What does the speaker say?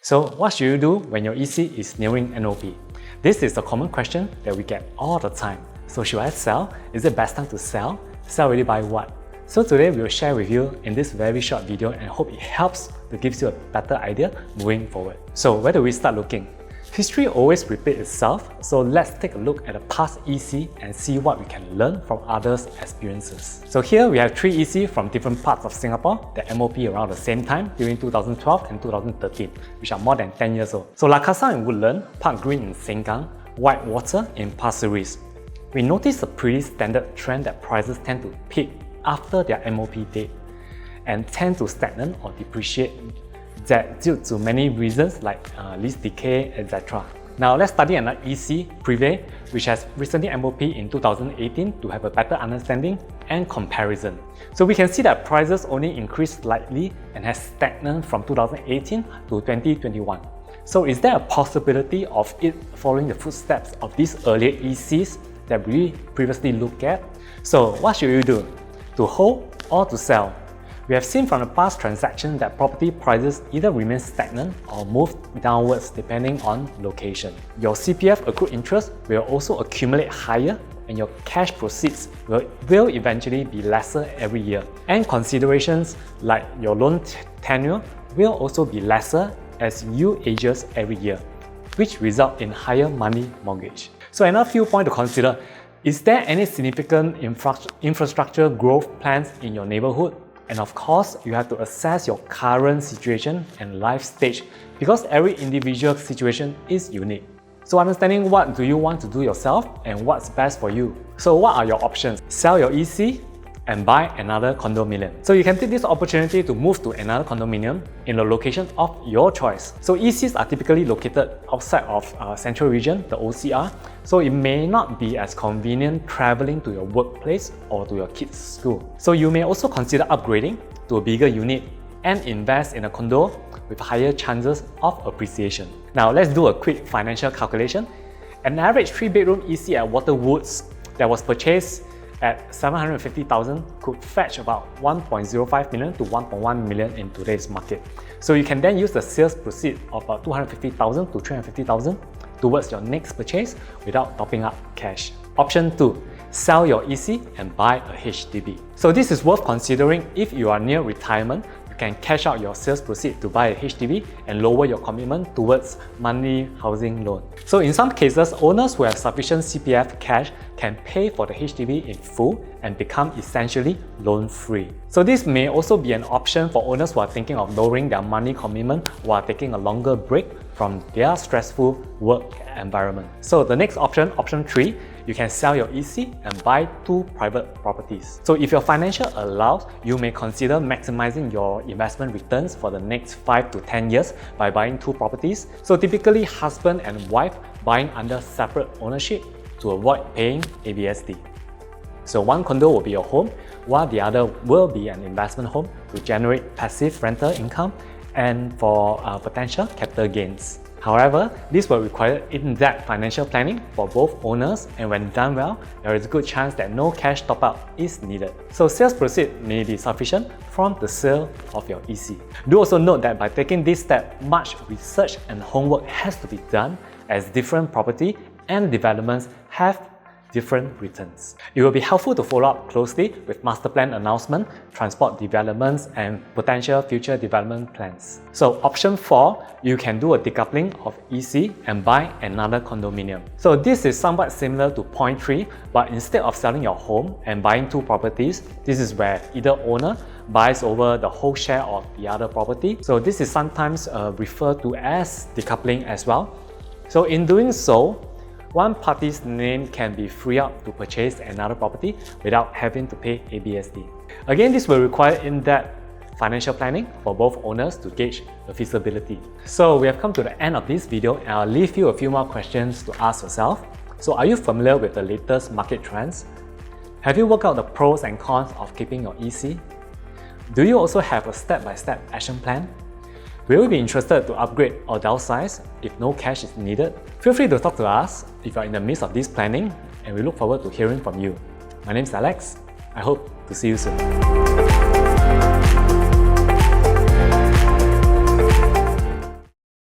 So what should you do when your EC is nearing MOP? This is a common question that we get all the time. So should I sell? Is it best time to sell? Sell really by what? So today we will share with you in this very short video and hope it helps to give you a better idea moving forward. So where do we start looking? History always repeats itself, so let's take a look at the past EC and see what we can learn from others' experiences. So here we have 3 EC from different parts of Singapore that MOP around the same time during 2012 and 2013, which are more than 10 years old. So La Casa in Woodland, Park Green in Sengkang, Whitewater in Pasir Ris. We notice a pretty standard trend that prices tend to peak after their MOP date and tend to stagnate or depreciate that due to many reasons like lease decay, etc. Now let's study another EC, Privé, which has recently MOP in 2018 to have a better understanding and comparison. So we can see that prices only increased slightly and has stagnated from 2018 to 2021. So is there a possibility of it following the footsteps of these earlier ECs that we previously looked at? So what should you do? To hold or to sell? We have seen from the past transactions that property prices either remain stagnant or move downwards depending on location. Your CPF accrued interest will also accumulate higher and your cash proceeds will eventually be lesser every year. And considerations like your loan tenure will also be lesser as you ages every year, which result in higher monthly mortgage. So another few points to consider. Is there any significant infrastructure growth plans in your neighborhood? And of course, you have to assess your current situation and life stage because every individual situation is unique. So understanding what do you want to do yourself and what's best for you. So what are your options? Sell your EC and buy another condominium. So you can take this opportunity to move to another condominium in the location of your choice. So ECs are typically located outside of Central Region, the OCR, so it may not be as convenient traveling to your workplace or to your kids' school. So you may also consider upgrading to a bigger unit and invest in a condo with higher chances of appreciation. Now let's do a quick financial calculation. An average 3-bedroom EC at Waterwoods that was purchased at 750,000 could fetch about 1.05 million to 1.1 million in today's market. So you can then use the sales proceeds of about 250,000 to 350,000 towards your next purchase without topping up cash. Option 2. Sell your EC and buy a HDB. So this is worth considering if you are near retirement. You can cash out your sales proceeds to buy a HDB and lower your commitment towards monthly housing loan. So in some cases, owners who have sufficient CPF cash can pay for the HDB in full and become essentially loan-free. So this may also be an option for owners who are thinking of lowering their money commitment while taking a longer break from their stressful work environment. So the next option, option 3, you can sell your EC and buy 2 private properties. So if your financial allows, you may consider maximizing your investment returns for the next 5 to 10 years by buying 2 properties. So typically husband and wife buying under separate ownership to avoid paying ABSD. So one condo will be your home, while the other will be an investment home to generate passive rental income and for potential capital gains. However, this will require in-depth financial planning for both owners, and when done well, there is a good chance that no cash top-up is needed. So sales proceeds may be sufficient from the sale of your EC. Do also note that by taking this step, much research and homework has to be done as different property and developments have different returns. It will be helpful to follow up closely with master plan announcement, transport developments, and potential future development plans. So option 4, you can do a decoupling of EC and buy another condominium. So this is somewhat similar to point 3, but instead of selling your home and buying 2 properties, this is where either owner buys over the whole share of the other property. So this is sometimes referred to as decoupling as well. So in doing so, one party's name can be freed up to purchase another property without having to pay ABSD. Again, this will require in-depth financial planning for both owners to gauge the feasibility. So we have come to the end of this video and I'll leave you a few more questions to ask yourself. So are you familiar with the latest market trends? Have you worked out the pros and cons of keeping your EC? Do you also have a step-by-step action plan? Will you be interested to upgrade or downsize if no cash is needed? Feel free to talk to us if you are in the midst of this planning, and we look forward to hearing from you. My name is Alex. I hope to see you soon.